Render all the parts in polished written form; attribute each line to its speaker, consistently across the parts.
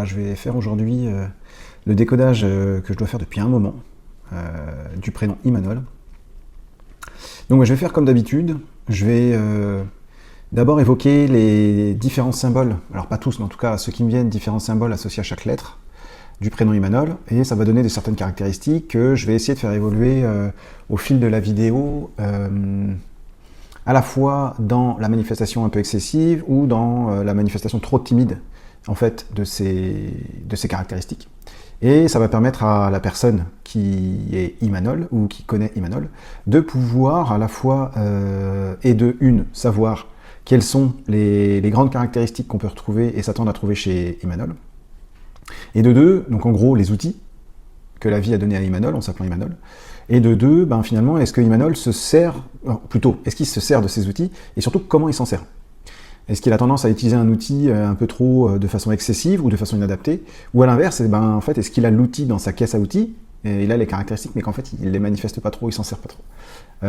Speaker 1: Voilà, je vais faire aujourd'hui le décodage que je dois faire depuis un moment du prénom Imanol. Donc je vais faire comme d'habitude, je vais d'abord évoquer les différents symboles, alors pas tous, mais en tout cas ceux qui me viennent, différents symboles associés à chaque lettre du prénom Imanol, et ça va donner certaines caractéristiques que je vais essayer de faire évoluer au fil de la vidéo, à la fois dans la manifestation un peu excessive ou dans la manifestation trop timide en fait de ces caractéristiques. Et ça va permettre à la personne qui est Imanol ou qui connaît Imanol de pouvoir à la fois et de savoir quelles sont les grandes caractéristiques qu'on peut retrouver et s'attendre à trouver chez Imanol. Et de deux, donc en gros les outils que la vie a donné à Imanol en s'appelant Imanol. Et de deux, finalement, est-ce que Imanol se sert, plutôt, est-ce qu'il se sert de ces outils et surtout comment il s'en sert? Est-ce qu'il a tendance à utiliser un outil un peu trop de façon excessive ou de façon inadaptée? Ou à l'inverse, en fait, est-ce qu'il a l'outil dans sa caisse à outils et il a les caractéristiques, mais qu'en fait, il ne les manifeste pas trop, il s'en sert pas trop.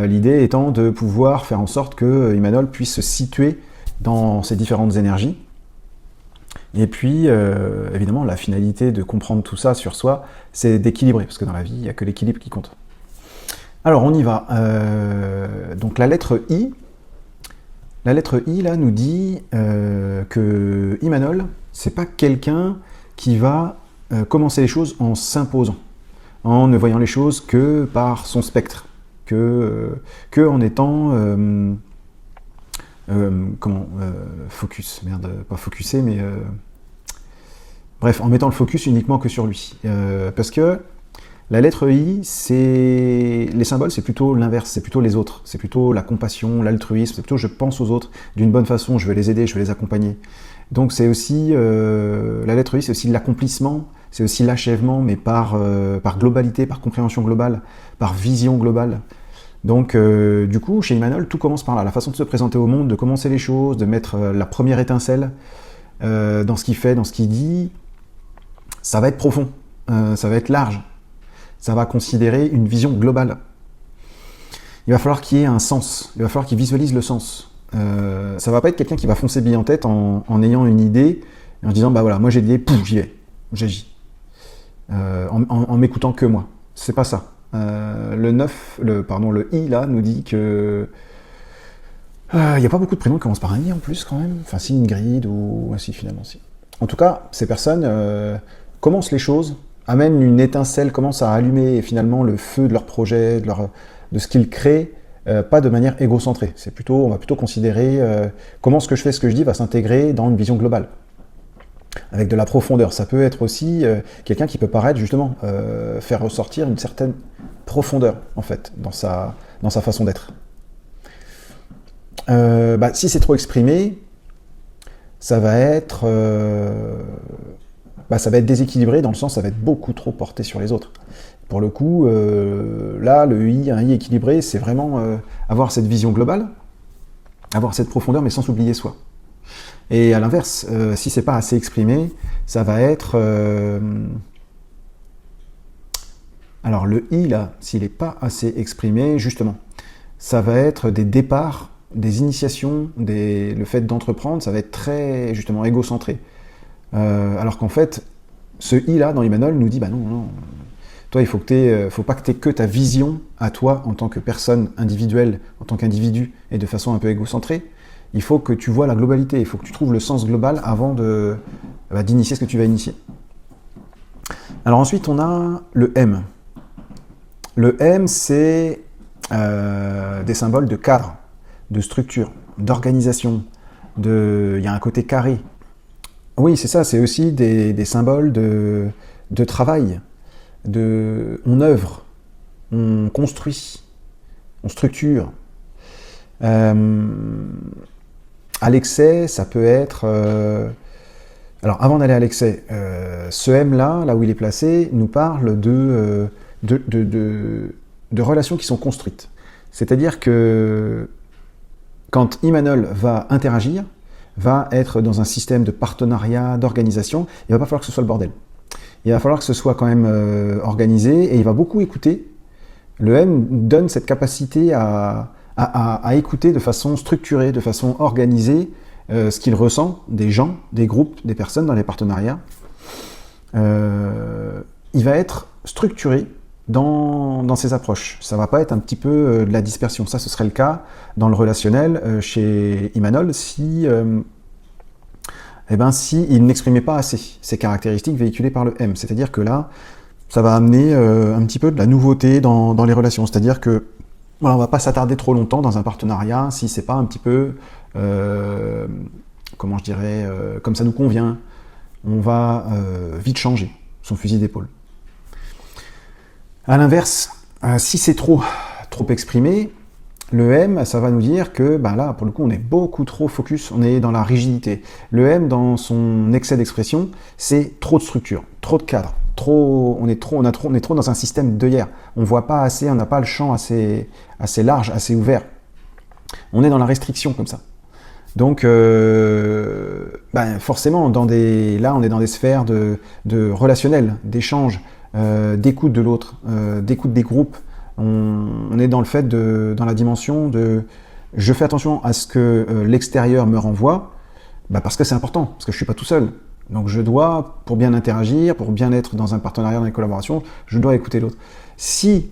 Speaker 1: L'idée étant de pouvoir faire en sorte que Imanol puisse se situer dans ces différentes énergies. Et puis, évidemment, la finalité de comprendre tout ça sur soi, c'est d'équilibrer, parce que dans la vie, il n'y a que l'équilibre qui compte. Alors, on y va. Donc, la lettre I, là, nous dit que Imanol, c'est pas quelqu'un qui va commencer les choses en s'imposant, en ne voyant les choses que par son spectre, que en étant focus, pas focusé, mais bref, en mettant le focus uniquement que sur lui. Parce que la lettre I, les symboles, c'est plutôt l'inverse, c'est plutôt les autres, c'est plutôt la compassion, l'altruisme, c'est plutôt je pense aux autres d'une bonne façon, je veux les aider, je veux les accompagner. Donc c'est aussi, la lettre I, c'est aussi l'accomplissement, c'est aussi l'achèvement, mais par globalité, par compréhension globale, par vision globale. Donc du coup, chez Imanol, tout commence par là, la façon de se présenter au monde, de commencer les choses, de mettre la première étincelle dans ce qu'il fait, dans ce qu'il dit, ça va être profond, ça va être large. Ça va considérer une vision globale. Il va falloir qu'il y ait un sens, il va falloir qu'il visualise le sens. Ça va pas être quelqu'un qui va foncer bille en tête en ayant une idée, et en se disant, voilà, moi j'ai l'idée, pouf, j'y vais, j'agis. En m'écoutant que moi. C'est pas ça. Le I, là, nous dit que il n'y a pas beaucoup de prénoms qui commencent par un I en plus, quand même. Enfin, si, Ingrid, ou ainsi, finalement, si. En tout cas, ces personnes commencent les choses, amènent une étincelle, commencent à allumer finalement le feu de leur projet, de ce qu'ils créent, pas de manière égocentrée. On va plutôt considérer comment ce que je fais, ce que je dis va s'intégrer dans une vision globale. Avec de la profondeur. Ça peut être aussi quelqu'un qui peut paraître justement faire ressortir une certaine profondeur, en fait, dans sa façon d'être. Si c'est trop exprimé, ça va être déséquilibré, dans le sens ça va être beaucoup trop porté sur les autres. Pour le coup, là, un I équilibré, c'est vraiment avoir cette vision globale, avoir cette profondeur, mais sans s'oublier soi. Et à l'inverse, si c'est pas assez exprimé, ça va être... Alors le I, là, s'il n'est pas assez exprimé, justement, ça va être des départs, des initiations, le fait d'entreprendre, ça va être très, justement, égocentré. Alors qu'en fait, ce I là dans Imanol nous dit non, toi il faut pas que tu aies que ta vision à toi en tant que personne individuelle, en tant qu'individu et de façon un peu égocentrée. Il faut que tu vois la globalité, il faut que tu trouves le sens global avant d'initier ce que tu vas initier. Alors ensuite on a le M. Le M, c'est des symboles de cadre, de structure, d'organisation, il y a un côté carré. Oui, c'est ça, c'est aussi des symboles de travail, on œuvre, on construit, on structure. À l'excès, ça peut être... Alors, avant d'aller à l'excès, ce M-là, là où il est placé, nous parle de relations qui sont construites. C'est-à-dire que quand Imanol va interagir, va être dans un système de partenariat, d'organisation, il va pas falloir que ce soit le bordel. Il va falloir que ce soit quand même organisé, et il va beaucoup écouter. Le M donne cette capacité à écouter de façon structurée, de façon organisée, ce qu'il ressent des gens, des groupes, des personnes dans les partenariats. Il va être structuré dans ses approches. Ça va pas être un petit peu de la dispersion. Ça, ce serait le cas dans le relationnel chez Imanol si il n'exprimait pas assez ces caractéristiques véhiculées par le M. C'est-à-dire que là, ça va amener un petit peu de la nouveauté dans les relations. C'est-à-dire que voilà, on va pas s'attarder trop longtemps dans un partenariat si c'est pas un petit peu, comment je dirais, comme ça nous convient. On va vite changer son fusil d'épaule. À l'inverse, si c'est trop exprimé, le M, ça va nous dire que là, pour le coup, on est beaucoup trop focus, on est dans la rigidité. Le M, dans son excès d'expression, c'est trop de structure, trop de cadre, on est trop dans un système d'œillères. On voit pas assez, on n'a pas le champ assez large, assez ouvert. On est dans la restriction comme ça. Donc, forcément, là, on est dans des sphères de relationnel, d'échange, d'écoute de l'autre, d'écoute des groupes. On est dans le fait dans la dimension de je fais attention à ce que l'extérieur me renvoie, parce que c'est important, parce que je suis pas tout seul. Donc je dois, pour bien interagir, pour bien être dans un partenariat, dans une collaboration, je dois écouter l'autre. Si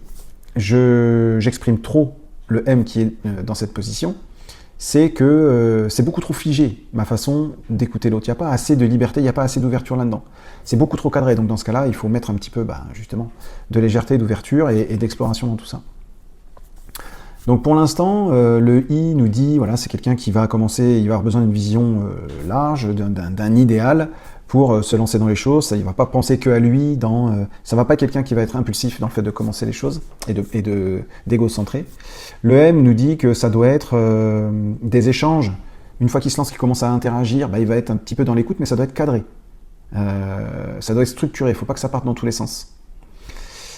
Speaker 1: j'exprime trop le M qui est dans cette position, c'est que c'est beaucoup trop figé, ma façon d'écouter l'autre. Il n'y a pas assez de liberté, il n'y a pas assez d'ouverture là-dedans. C'est beaucoup trop cadré, donc dans ce cas-là, il faut mettre un petit peu, justement, de légèreté, d'ouverture et d'exploration dans tout ça. Donc pour l'instant, le I nous dit, voilà, c'est quelqu'un qui va commencer, il va avoir besoin d'une vision large, d'un idéal pour se lancer dans les choses. Ça, il ne va pas penser que à lui, ça ne va pas être quelqu'un qui va être impulsif dans le fait de commencer les choses et d'égocentré. Le M nous dit que ça doit être des échanges. Une fois qu'il se lance, qu'il commence à interagir, il va être un petit peu dans l'écoute, mais ça doit être cadré. Ça doit être structuré, il ne faut pas que ça parte dans tous les sens.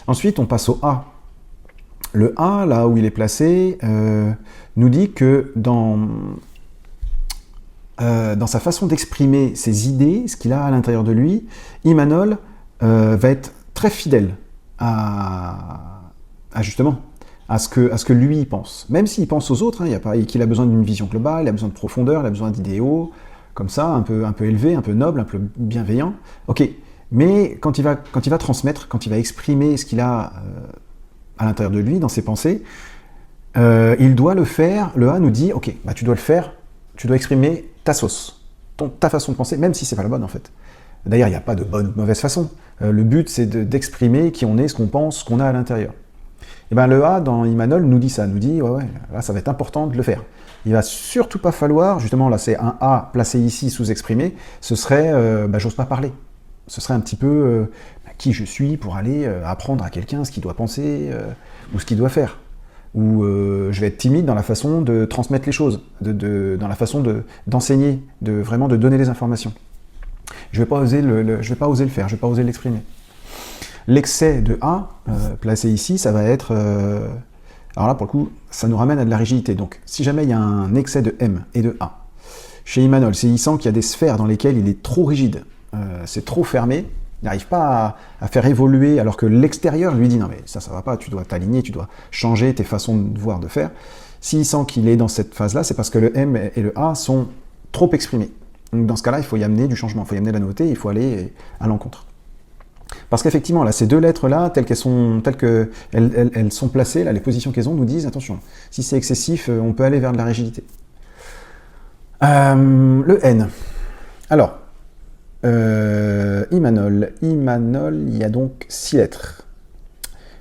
Speaker 1: Ensuite, on passe au A. Le A, là où il est placé, nous dit que dans sa façon d'exprimer ses idées, ce qu'il a à l'intérieur de lui, Imanol va être très fidèle à ce que lui il pense. Même s'il pense aux autres, qu'il a besoin d'une vision globale, il a besoin de profondeur, il a besoin d'idéaux, comme ça, un peu élevé, un peu noble, un peu bienveillant. Ok, mais quand il va transmettre, quand il va exprimer ce qu'il a à l'intérieur de lui, dans ses pensées, il doit le faire. Le A nous dit, ok, tu dois le faire, tu dois exprimer ta sauce, ta façon de penser, même si c'est pas la bonne en fait. D'ailleurs, il n'y a pas de bonne ou de mauvaise façon. Le but, c'est d'exprimer qui on est, ce qu'on pense, ce qu'on a à l'intérieur. Et le A dans Imanol nous dit ça, nous dit là ça va être important de le faire. Il va surtout pas falloir, justement là c'est un A placé ici sous-exprimé, ce serait j'ose pas parler. Ce serait un petit peu qui je suis pour aller apprendre à quelqu'un ce qu'il doit penser ou ce qu'il doit faire. Ou je vais être timide dans la façon de transmettre les choses, dans la façon d'enseigner, vraiment de donner des informations. Je vais pas oser le faire, je vais pas oser l'exprimer. L'excès de A, placé ici, ça va être... alors là, pour le coup, ça nous ramène à de la rigidité. Donc, si jamais il y a un excès de M et de A, chez Imanol, il sent qu'il y a des sphères dans lesquelles il est trop rigide, c'est trop fermé, il n'arrive pas à faire évoluer, alors que l'extérieur lui dit « Non mais ça va pas, tu dois t'aligner, tu dois changer tes façons de voir, de faire ». S'il sent qu'il est dans cette phase-là, c'est parce que le M et le A sont trop exprimés. Donc dans ce cas-là, il faut y amener du changement, il faut y amener de la nouveauté, il faut aller à l'encontre. Parce qu'effectivement, là, ces deux lettres-là, telles qu'elles sont placées, là, les positions qu'elles ont, nous disent, attention, si c'est excessif, on peut aller vers de la rigidité. Le N. Alors, Imanol, il y a donc 6 lettres.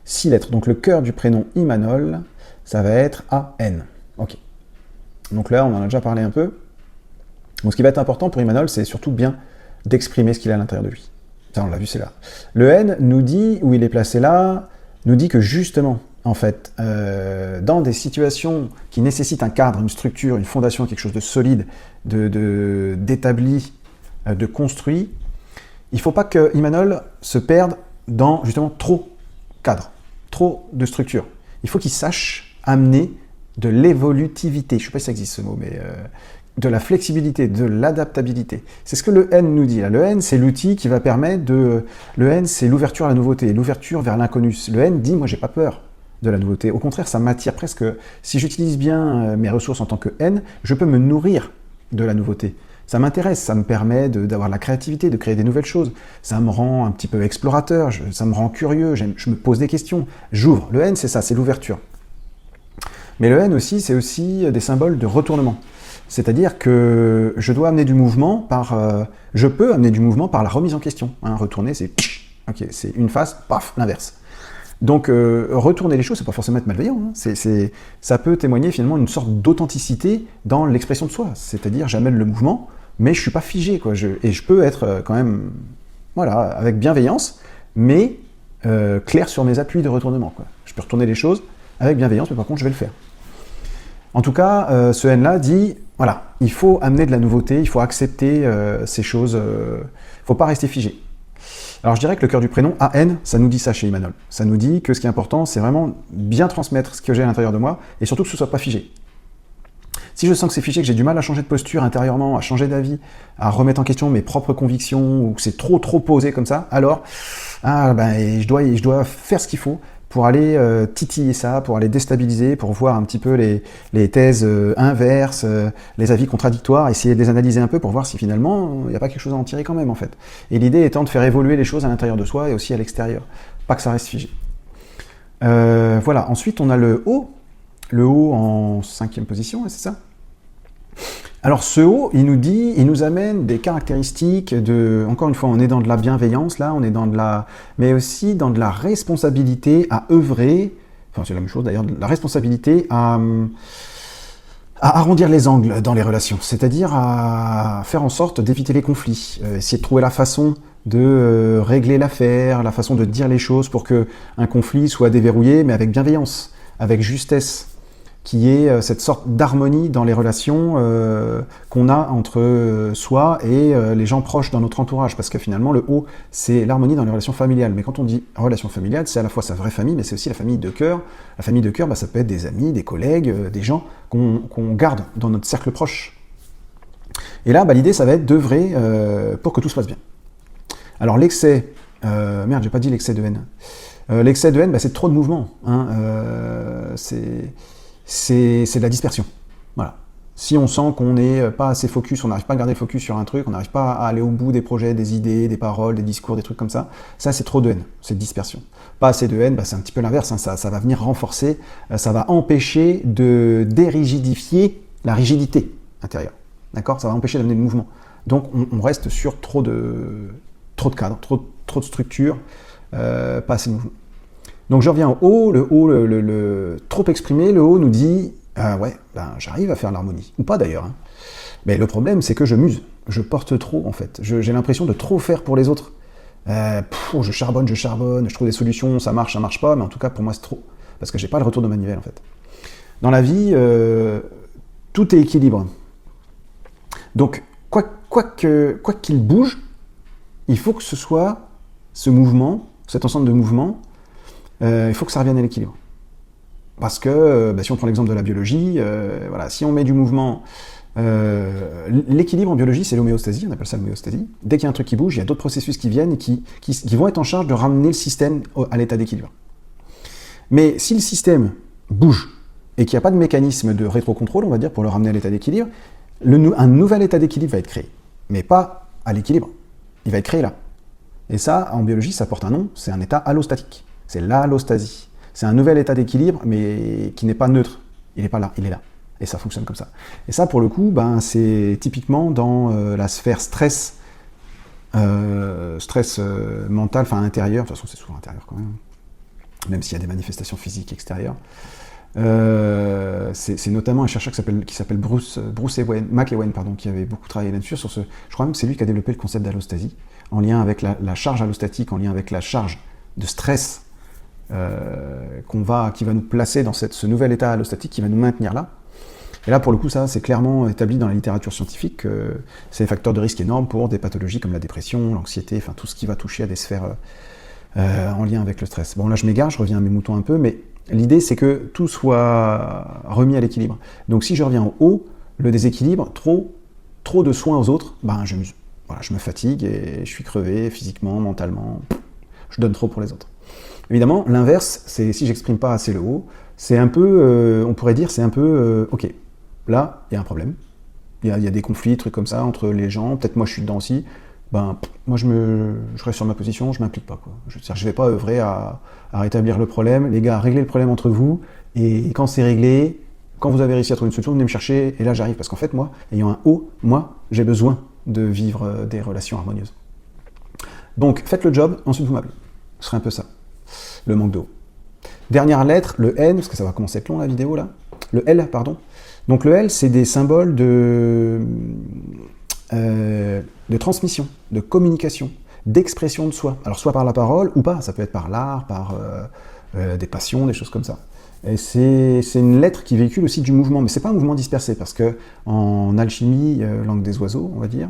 Speaker 1: 6 lettres. Donc le cœur du prénom Imanol, ça va être A-N. Ok. Donc là, on en a déjà parlé un peu. Donc ce qui va être important pour Imanol, c'est surtout bien d'exprimer ce qu'il a à l'intérieur de lui. Ça, on l'a vu, c'est là. Le N nous dit, où il est placé là, nous dit que justement, en fait, dans des situations qui nécessitent un cadre, une structure, une fondation, quelque chose de solide, d'établi, de construit, il ne faut pas que Imanol se perde dans, justement, trop cadre, trop de structure. Il faut qu'il sache amener de l'évolutivité. Je ne sais pas si ça existe ce mot, mais... de la flexibilité, de l'adaptabilité. C'est ce que le N nous dit. Là. Le N, c'est l'outil qui va permettre de... Le N, c'est l'ouverture à la nouveauté, l'ouverture vers l'inconnu. Le N dit, moi, j'ai pas peur de la nouveauté. Au contraire, ça m'attire presque... Si j'utilise bien mes ressources en tant que N, je peux me nourrir de la nouveauté. Ça m'intéresse, ça me permet d'avoir de la créativité, de créer des nouvelles choses. Ça me rend un petit peu explorateur, ça me rend curieux, je me pose des questions. J'ouvre. Le N, c'est ça, c'est l'ouverture. Mais le N aussi, c'est aussi des symboles de retournement. C'est-à-dire que je dois amener du mouvement par... je peux amener du mouvement par la remise en question. Hein, retourner, c'est... Ok, c'est une face, paf, l'inverse. Donc, retourner les choses, c'est pas forcément être malveillant. Hein. Ça peut témoigner finalement une sorte d'authenticité dans l'expression de soi. C'est-à-dire, j'amène le mouvement, mais je suis pas figé, quoi. Et je peux être quand même, voilà, avec bienveillance, mais clair sur mes appuis de retournement, quoi. Je peux retourner les choses avec bienveillance, mais par contre, je vais le faire. En tout cas, ce N-là dit, voilà, il faut amener de la nouveauté, il faut accepter ces choses, faut pas rester figé. Alors je dirais que le cœur du prénom, AN, ça nous dit ça chez Imanol. Ça nous dit que ce qui est important, c'est vraiment bien transmettre ce que j'ai à l'intérieur de moi, et surtout que ce ne soit pas figé. Si je sens que c'est figé, que j'ai du mal à changer de posture intérieurement, à changer d'avis, à remettre en question mes propres convictions, ou que c'est trop posé comme ça, alors je dois faire ce qu'il faut pour aller titiller ça, pour aller déstabiliser, pour voir un petit peu les thèses inverses, les avis contradictoires, essayer de les analyser un peu pour voir si finalement il n'y a pas quelque chose à en tirer quand même en fait. Et l'idée étant de faire évoluer les choses à l'intérieur de soi et aussi à l'extérieur, pas que ça reste figé. Voilà, ensuite on a le O en 5e position, c'est ça ? Alors ce O, il nous amène des caractéristiques de, encore une fois, on est dans de la bienveillance là, on est dans de la, mais aussi dans de la responsabilité à œuvrer, enfin c'est la même chose d'ailleurs, de la responsabilité à arrondir les angles dans les relations, c'est-à-dire à faire en sorte d'éviter les conflits, essayer de trouver la façon de régler l'affaire, la façon de dire les choses pour que un conflit soit déverrouillé, mais avec bienveillance, avec justesse, qui est cette sorte d'harmonie dans les relations qu'on a entre soi et les gens proches dans notre entourage. Parce que finalement, le O, c'est l'harmonie dans les relations familiales. Mais quand on dit relation familiale, c'est à la fois sa vraie famille, mais c'est aussi la famille de cœur. La famille de cœur, ça peut être des amis, des collègues, des gens qu'on garde dans notre cercle proche. Et là, l'idée, ça va être d'œuvrer pour que tout se passe bien. Alors l'excès... j'ai pas dit l'excès de haine. L'excès de haine, c'est trop de mouvement. Hein, c'est de la dispersion. Voilà. Si on sent qu'on n'est pas assez focus, on n'arrive pas à garder le focus sur un truc, on n'arrive pas à aller au bout des projets, des idées, des paroles, des discours, des trucs comme ça c'est trop de haine, c'est de dispersion. Pas assez de haine, c'est un petit peu l'inverse, hein, ça va venir renforcer, ça va empêcher de dérigidifier la rigidité intérieure. D'accord ? Ça va empêcher d'amener le mouvement. Donc on reste sur trop de cadres, trop de structures, pas assez de mouvement. Donc je reviens au haut, le haut, le trop exprimé, le haut nous dit j'arrive à faire l'harmonie, ou pas d'ailleurs. Hein. Mais le problème, c'est que je muse, je porte trop en fait. J'ai l'impression de trop faire pour les autres. Je charbonne, je trouve des solutions, ça marche pas, mais en tout cas pour moi c'est trop. Parce que j'ai pas le retour de manivelle en fait. Dans la vie, tout est équilibre. Donc, quoi qu'il bouge, il faut que ce soit ce mouvement, cet ensemble de mouvements, il faut que ça revienne à l'équilibre. Parce que, si on prend l'exemple de la biologie, si on met du mouvement... l'équilibre en biologie, c'est l'homéostasie, on appelle ça l'homéostasie. Dès qu'il y a un truc qui bouge, il y a d'autres processus qui viennent et qui vont être en charge de ramener le système à l'état d'équilibre. Mais si le système bouge et qu'il n'y a pas de mécanisme de rétrocontrôle, on va dire, pour le ramener à l'état d'équilibre, un nouvel état d'équilibre va être créé. Mais pas à l'équilibre. Il va être créé là. Et ça, en biologie, ça porte un nom, c'est un état allostatique. C'est l'allostasie. C'est un nouvel état d'équilibre, mais qui n'est pas neutre. Il n'est pas là, il est là. Et ça fonctionne comme ça. Et ça, pour le coup, c'est typiquement dans la sphère stress mental, intérieur. De toute façon, c'est souvent intérieur quand même s'il y a des manifestations physiques extérieures. C'est notamment un chercheur qui s'appelle Bruce McEwen, qui avait beaucoup travaillé là-dessus. Je crois même que c'est lui qui a développé le concept d'allostasie, en lien avec la charge allostatique, en lien avec la charge de stress qui va nous placer dans ce nouvel état allostatique qui va nous maintenir là. Et là, pour le coup, ça, c'est clairement établi dans la littérature scientifique. C'est un facteur de risque énorme pour des pathologies comme la dépression, l'anxiété, tout ce qui va toucher à des sphères en lien avec le stress. Bon, là, je m'égare, je reviens à mes moutons un peu, mais l'idée, c'est que tout soit remis à l'équilibre. Donc, si je reviens au haut, le déséquilibre, trop de soins aux autres, je m'use. Voilà, je me fatigue et je suis crevé physiquement, mentalement. Je donne trop pour les autres. Évidemment, l'inverse, c'est si j'exprime pas assez le haut, c'est un peu, on pourrait dire, c'est un peu, ok, là, il y a un problème, il y a des conflits, trucs comme ça, entre les gens, peut-être moi je suis dedans aussi, ben, moi je reste sur ma position, je m'implique pas, quoi. Je vais pas œuvrer à rétablir le problème. Les gars, réglez le problème entre vous, et quand c'est réglé, quand vous avez réussi à trouver une solution, venez me chercher, et là j'arrive, parce qu'en fait, moi, ayant un O, moi, j'ai besoin de vivre des relations harmonieuses. Donc, faites le job, ensuite vous m'appelez. Ce serait un peu ça, le manque de O. Dernière lettre, le N, parce que ça va commencer à être long la vidéo là. Le L, pardon. Donc le L, c'est des symboles de transmission, de communication, d'expression de soi. Alors soit par la parole ou pas, ça peut être par l'art, par des passions, des choses comme ça. Et c'est une lettre qui véhicule aussi du mouvement, mais c'est pas un mouvement dispersé, parce que en alchimie, langue des oiseaux, on va dire,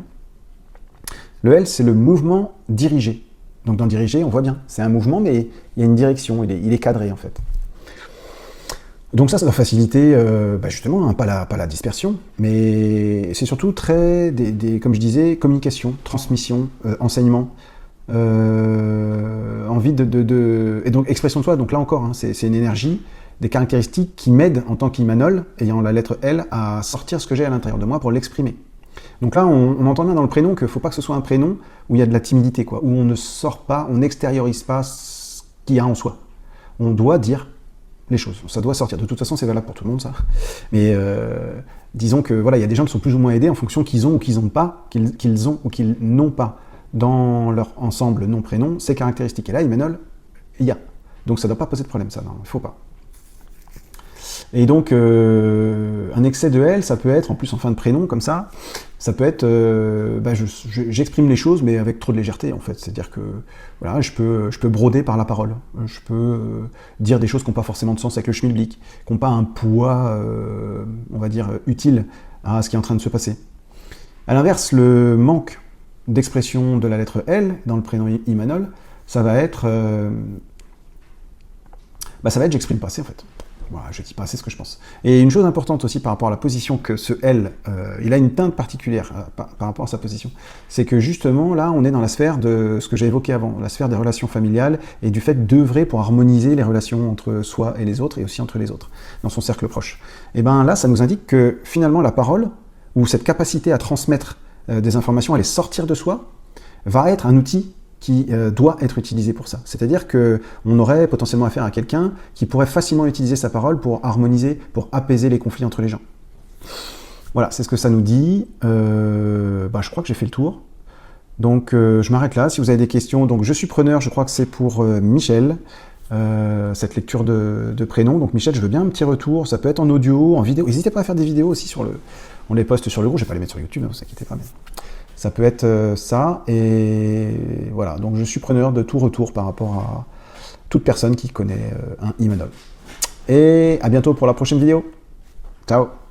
Speaker 1: le L, c'est le mouvement dirigé. Donc dans diriger, on voit bien, c'est un mouvement, mais il y a une direction, il est cadré en fait. Donc ça va faciliter justement, hein, pas la dispersion, mais c'est surtout très, comme je disais, communication, transmission, enseignement, envie et donc expression de soi. Donc là encore, hein, c'est une énergie, des caractéristiques qui m'aident en tant qu'Imanol, ayant la lettre L, à sortir ce que j'ai à l'intérieur de moi pour l'exprimer. Donc là, on entend bien dans le prénom qu'il ne faut pas que ce soit un prénom où il y a de la timidité, quoi, où on ne sort pas, on n'extériorise pas ce qu'il y a en soi. On doit dire les choses, ça doit sortir. De toute façon, c'est valable pour tout le monde, ça. Mais disons que voilà, il y a des gens qui sont plus ou moins aidés en fonction qu'ils ont ou qu'ils n'ont pas, qu'ils ont ou qu'ils n'ont pas dans leur ensemble nom-prénom ces caractéristiques. Et là, Imanol, il y a. Donc ça ne doit pas poser de problème, ça, non, il ne faut pas. Et donc, un excès de L, ça peut être, en plus en fin de prénom, comme ça peut être, j'exprime les choses, mais avec trop de légèreté, en fait. C'est-à-dire que, voilà, je peux broder par la parole. Je peux dire des choses qui n'ont pas forcément de sens avec le schmilblick, qui n'ont pas un poids, on va dire, utile à ce qui est en train de se passer. À l'inverse, le manque d'expression de la lettre L dans le prénom Imanol, ça va être j'exprime pas assez, en fait. Voilà, je ne dis pas assez ce que je pense. Et une chose importante aussi par rapport à la position que ce L, il a une teinte particulière par rapport à sa position, c'est que justement là on est dans la sphère de ce que j'ai évoqué avant, la sphère des relations familiales et du fait d'œuvrer pour harmoniser les relations entre soi et les autres et aussi entre les autres, dans son cercle proche. Et bien là ça nous indique que finalement la parole, ou cette capacité à transmettre des informations, à les sortir de soi, va être un outil qui doit être utilisé pour ça. C'est-à-dire qu'on aurait potentiellement affaire à quelqu'un qui pourrait facilement utiliser sa parole pour harmoniser, pour apaiser les conflits entre les gens. Voilà, c'est ce que ça nous dit. Je crois que j'ai fait le tour. Donc je m'arrête là. Si vous avez des questions, donc je suis preneur, je crois que c'est pour Michel, cette lecture de prénom. Donc Michel, je veux bien un petit retour. Ça peut être en audio, en vidéo. N'hésitez pas à faire des vidéos aussi on les poste sur le groupe. Je ne vais pas les mettre sur YouTube, ne vous inquiétez pas. Mais ça peut être ça, et voilà, donc je suis preneur de tout retour par rapport à toute personne qui connaît un Imanol. Et à bientôt pour la prochaine vidéo. Ciao.